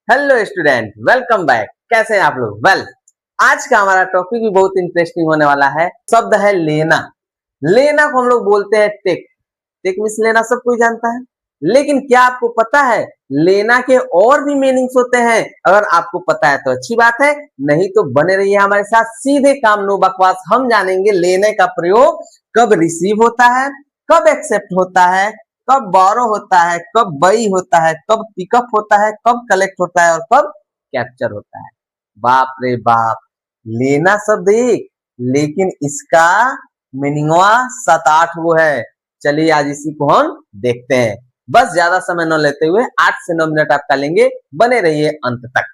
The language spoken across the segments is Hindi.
Hello student, welcome back. कैसे हैं आप लोग? आज का हमारा टॉपिक भी बहुत इंटरेस्टिंग होने वाला है। शब्द है लेना। लेना को हम लोग बोलते हैं टेक। टेक मींस लेना, सब कोई जानता है। लेकिन क्या आपको पता है लेना के और भी मीनिंग्स होते हैं? अगर आपको पता है तो अच्छी बात है, नहीं तो बने रहिए हमारे साथ। सीधे काम नो बकवास। हम जानेंगे लेने का प्रयोग कब रिसीव होता है, कब एक्सेप्ट होता है, कब बोरो होता है, कब बाई होता है, कब पिकअप होता है, कब कलेक्ट होता है और कब कैप्चर होता है। बाप रे बाप, लेना शब्द एक, लेकिन इसका मीनिंगवा 7-8 वो है। चलिए आज इसी को हम देखते हैं। बस ज्यादा समय न लेते हुए 8 से 9 मिनट आपका लेंगे, बने रहिए अंत तक।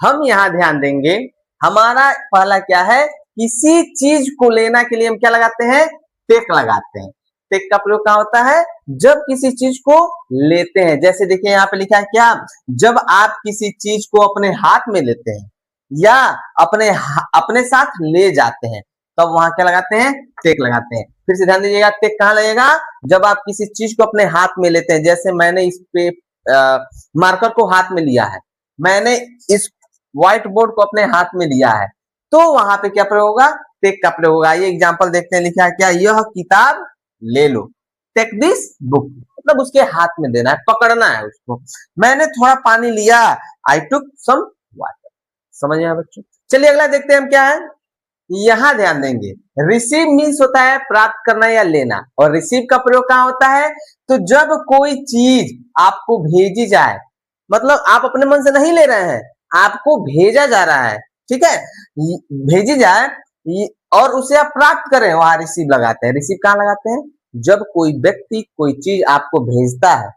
हम यहाँ ध्यान देंगे, हमारा पहला क्या है, किसी चीज को लेना के लिए हम क्या लगाते हैं? टेक लगाते हैं। टेक का प्रयोग कहाँ होता है? जब किसी चीज को लेते हैं। जैसे देखिए यहाँ पे लिखा है क्या, जब आप किसी चीज को अपने हाथ में लेते हैं या अपने साथ ले जाते हैं, तब वहां क्या लगाते हैं? टेक लगाते हैं। फिर से ध्यान दीजिएगा, टेक कहाँ लगेगा? जब आप किसी चीज को अपने हाथ में लेते हैं। जैसे मैंने इस पे मार्कर को हाथ में लिया है, मैंने इस व्हाइट बोर्ड को अपने हाथ में लिया है, तो वहां पे क्या प्रयोग होगा? टेक का प्रयोग होगा। ये एग्जांपल देखते हैं, लिखा है क्या, यह किताब ले लो, टेक दिस बुक। मतलब उसके हाथ में देना है, पकड़ना है उसको। मैंने थोड़ा पानी लिया, आई टुक सम वाटर। समझ में आया बच्चों? चलिए अगला देखते हैं हम क्या है। यहां ध्यान देंगे, रिसीव मीन्स होता है प्राप्त करना या लेना। और रिसीव का प्रयोग कहां होता है? तो जब कोई चीज आपको भेजी जाए, मतलब आप अपने मन से नहीं ले रहे हैं, आपको भेजा जा रहा है, ठीक है, भेजी जाए और उसे आप प्राप्त करें, वहां रिसीव लगाते हैं। रिसीव कहां लगाते हैं? जब कोई व्यक्ति कोई चीज आपको भेजता है,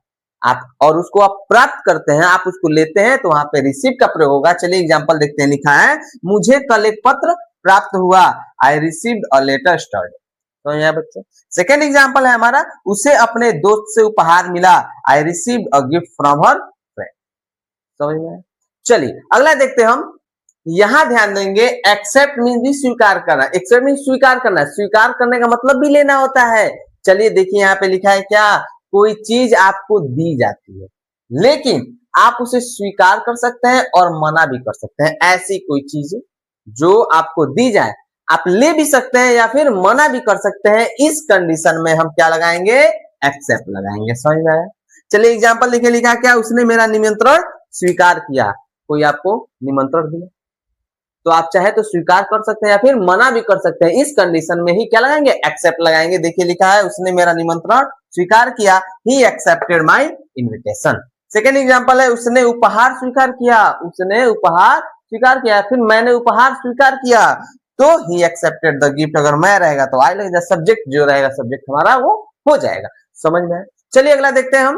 आप और उसको आप प्राप्त करते हैं, आप उसको लेते हैं, तो वहां पे रिसीव का प्रयोग होगा। चलिए एग्जांपल देखते हैं। लिखा है, मुझे कल एक पत्र प्राप्त हुआ, आई रिसीव्ड अ लेटर स्टर्ड। तो यहाँ बच्चों सेकेंड एग्जांपल है हमारा, उसे अपने दोस्त से उपहार मिला, आई received a gift from her friend. समझ में? चलिए अगला देखते हैं हम। यहां ध्यान देंगे, एक्सेप्ट मीन भी स्वीकार करना। एक्सेप्ट मीन स्वीकार करना। स्वीकार करने का मतलब भी लेना होता है। चलिए देखिए यहाँ पे लिखा है क्या, कोई चीज आपको दी जाती है, लेकिन आप उसे स्वीकार कर सकते हैं और मना भी कर सकते हैं। ऐसी कोई चीज जो आपको दी जाए, आप ले भी सकते हैं या फिर मना भी कर सकते हैं। इस कंडीशन में हम क्या लगाएंगे? एक्सेप्ट लगाएंगे। समझ में आया? चलिए एग्जाम्पल लिखे, लिखा क्या, उसने मेरा निमंत्रण स्वीकार किया। कोई आपको निमंत्रण दिया तो आप चाहे तो स्वीकार कर सकते हैं या फिर मना भी कर सकते हैं। इस कंडीशन में ही क्या लगाएंगे? एक्सेप्ट लगाएंगे। देखिए लिखा है, उसने मेरा निमंत्रण स्वीकार किया, he accepted my invitation. Second example है, उसने उपहार स्वीकार किया। उसने उपहार स्वीकार किया, फिर मैंने उपहार स्वीकार किया, तो ही एक्सेप्टेड द गिफ्ट। अगर मैं रहेगा तो आई लगेगा, सब्जेक्ट जो रहेगा, सब्जेक्ट हमारा वो हो जाएगा। समझ में? चलिए अगला देखते हैं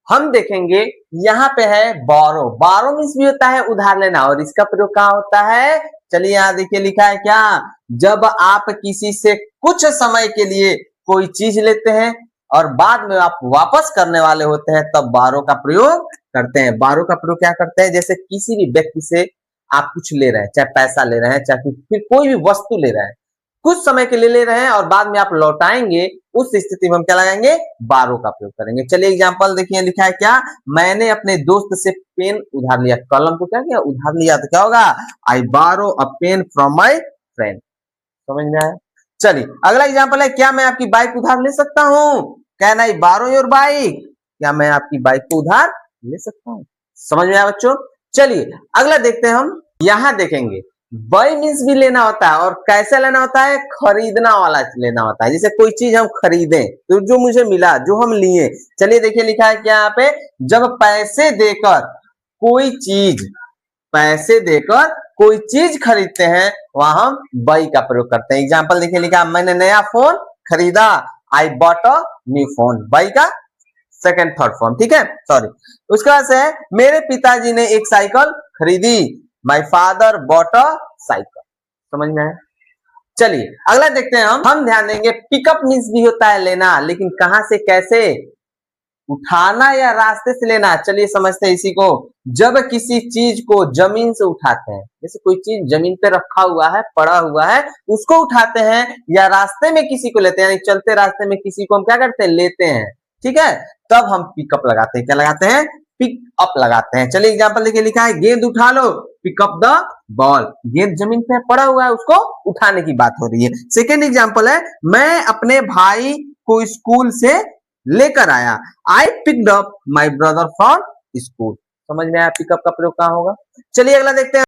हम देखेंगे यहाँ पे है बोरो। बोरो मीन्स भी होता है उधार लेना, और इसका प्रयोग कहाँ होता है? चलिए यहाँ देखिए लिखा है क्या, जब आप किसी से कुछ समय के लिए कोई चीज लेते हैं और बाद में आप वापस करने वाले होते हैं, तब बोरो का प्रयोग करते हैं। बोरो का प्रयोग क्या करते हैं? जैसे किसी भी व्यक्ति से आप कुछ ले रहे हैं, चाहे पैसा ले रहे हैं, चाहे फिर कोई भी वस्तु ले रहे हैं, कुछ समय के लिए ले रहे हैं और बाद में आप लौटाएंगे, उस स्थिति में हम क्या लगाएंगे? बारो का प्रयोग करेंगे। चलिए एग्जांपल देखिए, लिखा है क्या, मैंने अपने दोस्त से पेन उधार लिया। कलम को क्या किया? उधार लिया। तो क्या होगा? आई बारो अ पेन फ्रॉम माई फ्रेंड। समझ में आया? चलिए अगला एग्जांपल है, क्या मैं आपकी बाइक उधार ले सकता हूँ? कैन आई बारो योर बाइक? क्या मैं आपकी बाइक को उधार ले सकता हूँ? समझ में आया बच्चों? चलिए अगला देखते हैं हम। यहां देखेंगे, बाय मीन्स भी लेना होता है, और कैसे लेना होता है? खरीदना वाला लेना होता है। जैसे कोई चीज हम खरीदें, तो जो मुझे मिला, जो हम लिए। चलिए देखिए लिखा है क्या यहाँ पे, जब पैसे देकर कोई चीज खरीदते हैं, वहां हम बाई का प्रयोग करते हैं। एग्जाम्पल देखिए लिखा, मैंने नया फोन खरीदा, I bought a new phone. By का सेकंड थर्ड फॉर्म, ठीक है, सॉरी। उसके बाद से है, मेरे पिताजी ने एक साइकिल खरीदी, my father bought a cycle. समझ में आया? चलिए अगला देखते हैं हम ध्यान देंगे, पिकअप मीन्स भी होता है लेना, लेकिन कहां से कैसे? उठाना या रास्ते से लेना। चलिए समझते हैं इसी को। जब किसी चीज को जमीन से उठाते हैं, जैसे कोई चीज जमीन पे रखा हुआ है, पड़ा हुआ है, उसको उठाते हैं, या रास्ते में किसी को लेते हैं, यानी चलते रास्ते में किसी को हम क्या करते हैं? लेते हैं, ठीक है, तब हम पिकअप लगाते हैं। क्या लगाते हैं? पिक अप लगाते हैं। चलिए एग्जांपल देखिए, लिखा है गेंद उठा लो, पिक अप द बॉल। गेंद जमीन पे पड़ा हुआ है, उसको उठाने की बात हो रही है। सेकेंड एग्जांपल है, मैं अपने भाई को स्कूल से लेकर आया, I picked up my brother from school. समझ में आया पिकअप का प्रयोग कहां होगा। चलिए अगला देखते हैं,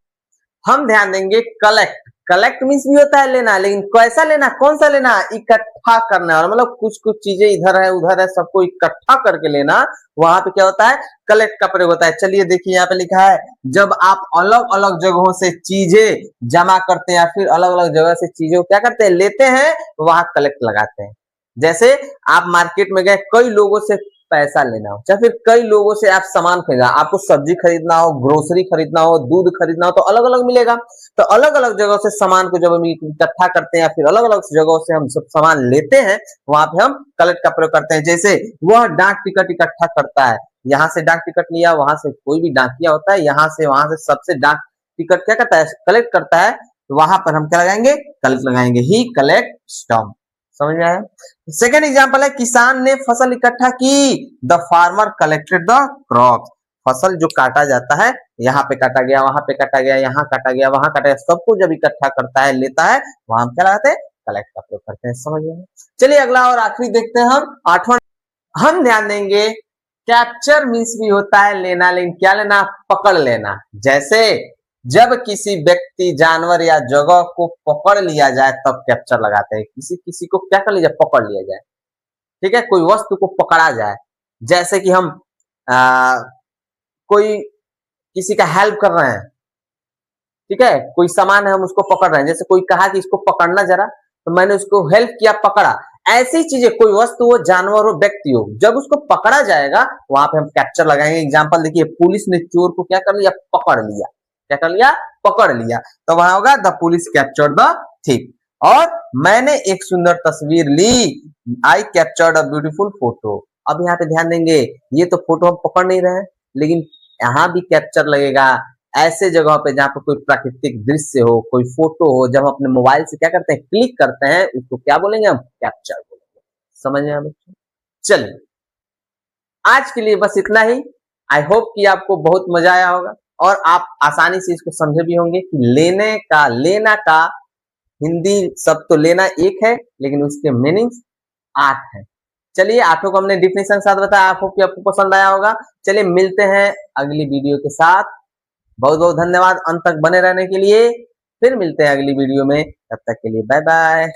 हम ध्यान देंगे कलेक्ट। कलेक्ट मीन्स भी होता है लेना, लेकिन कैसा लेना, कौन सा लेना, इकट्ठा करना। और मतलब कुछ कुछ चीजें इधर है उधर है, सबको इकट्ठा करके लेना, वहां पे क्या होता है, कलेक्ट का प्रयोग होता है। चलिए देखिए यहाँ पे लिखा है, जब आप अलग अलग जगहों से चीजें जमा करते हैं या फिर अलग अलग जगह से चीजों को क्या करते हैं, लेते हैं, तो वहां कलेक्ट लगाते हैं। जैसे आप मार्केट में गए, कई लोगों से पैसा लेना हो, या फिर कई लोगों से आप सामान खरीदना, आपको सब्जी खरीदना हो, ग्रोसरी खरीदना हो, दूध खरीदना हो, तो अलग अलग मिलेगा। तो अलग अलग जगहों से सामान को जब हम इकट्ठा करते हैं या फिर अलग अलग जगहों से हम सब सामान लेते हैं, वहां पे हम कलेक्ट का प्रयोग करते हैं। जैसे वह डाक टिकट इकट्ठा करता है, यहाँ से डाक टिकट लिया, वहां से कोई भी डाकिया होता है, यहाँ से वहां से सबसे डाक टिकट क्या करता है, कलेक्ट करता है। तो वहां पर हम क्या लगाएंगे, कलेक्ट लगाएंगे, ही कलेक्ट स्टम्प। समझ में आया। सेकेंड एग्जांपल है, किसान ने फसल इकट्ठा की, the farmer collected the crop. फसल जो काटा जाता है, यहाँ पे काटा गया, वहां पे काटा गया, यहाँ काटा गया, वहां काटा गया, सबको जब इकट्ठा करता है, लेता है, वहां हम क्या लगाते हैं, कलेक्ट का प्रयोग करते हैं। समझ में। चलिए अगला और आखिरी देखते हैं हम, आठवां। हम ध्यान देंगे, कैप्चर मीन्स भी होता है लेना, लेकिन क्या लेना, पकड़ लेना। जैसे जब किसी व्यक्ति, जानवर या जगह को पकड़ लिया जाए तब कैप्चर लगाते हैं। किसी किसी को क्या कर लिया जाए, पकड़ लिया जाए, ठीक है, कोई वस्तु को पकड़ा जाए। जैसे कि हम कोई किसी का हेल्प कर रहे हैं, ठीक है, कोई सामान है, हम उसको पकड़ रहे हैं, जैसे कोई कहा कि इसको पकड़ना जरा, तो मैंने उसको हेल्प किया, पकड़ा। ऐसी चीजें, कोई वस्तु हो, जानवर हो, व्यक्ति हो, जब उसको पकड़ा जाएगा वहां पे हम कैप्चर लगाएंगे। एग्जांपल देखिए, पुलिस ने चोर को क्या कर लिया, पकड़ लिया। क्या कर लिया, पकड़ लिया, तो वहां होगा the police captured the thing. और मैंने एक सुंदर तस्वीर ली, I captured a beautiful photo. अब यहाँ पे ध्यान देंगे, ये तो फोटो हम पकड़ नहीं रहे हैं, लेकिन यहाँ भी कैप्चर लगेगा ऐसे जगह पे जहां पर कोई प्राकृतिक दृश्य हो, कोई फोटो हो, जब हम अपने मोबाइल से क्या करते हैं, क्लिक करते हैं, उसको क्या बोलेंगे, हम कैप्चर बोलेंगे। समझ में आया बच्चों। चलिए आज के लिए बस इतना ही। आई होप कि आपको बहुत मजा आया होगा और आप आसानी से इसको समझे भी होंगे कि लेना का हिंदी शब्द तो लेना एक है, लेकिन उसके मीनिंग्स 8 है। चलिए आठों को हमने डिफिनेशन के साथ बताया, आप होप कि आपको पसंद आया होगा। चलिए मिलते हैं अगली वीडियो के साथ। बहुत बहुत धन्यवाद अंत तक बने रहने के लिए। फिर मिलते हैं अगली वीडियो में, तब तक के लिए बाय बाय।